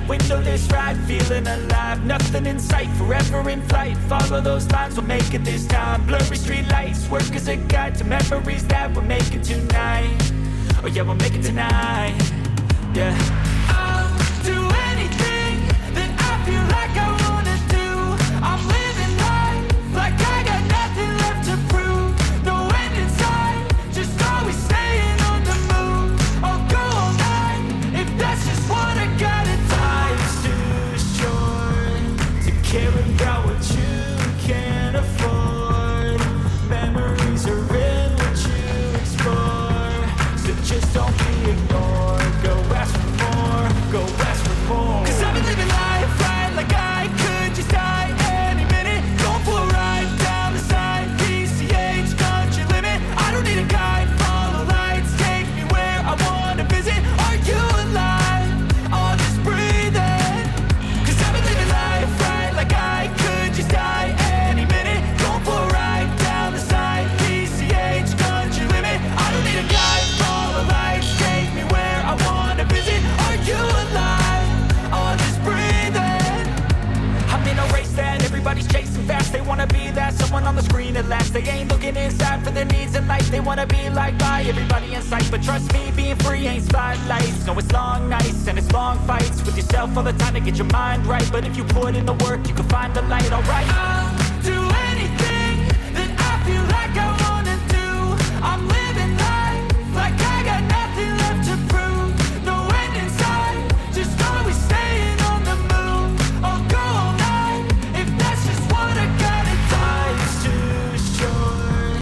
Windowless ride, feeling alive. Nothing in sight, forever in flight. Follow those lines, we'll make it this time. Blurry street lights, work as a guide to memories that we're making tonight. Oh yeah, we'll make it tonight. Yeah. I'll do anything that I feel like I wanna do. I'm living life like I got nothing left to prove. No end in sight, just always staying on the move. I'll go all night if that's just what I gotta do. Life's too short to care about what you can't afford. Memories are in what you explore, so just don't be ignored. Go ask for more, go ask for more. 'Cause I've been living life right like I could just die any minute. Going for a ride down the side, PCH, country limit. I don't need a guide, follow lights, take me where I wanna visit. Are you alive? Or just breathing? 'Cause I've been living life right like I could just die any minute. Going for a ride down the side, PCH, country limit. I don't need a guide, follow lights, take me where I wanna visit. Are you alive? Or just breathing? I'm in a race that everybody's chasing fast. They wanna be that someone on the screen at last. They ain't looking inside for their needs in life. They wanna be like by everybody in sight. But trust me, being free ain't spotlights. No, it's long nights and it's long fights with yourself all the time to get your mind right. But if you put in the work, you can find the light, alright? I'll do it.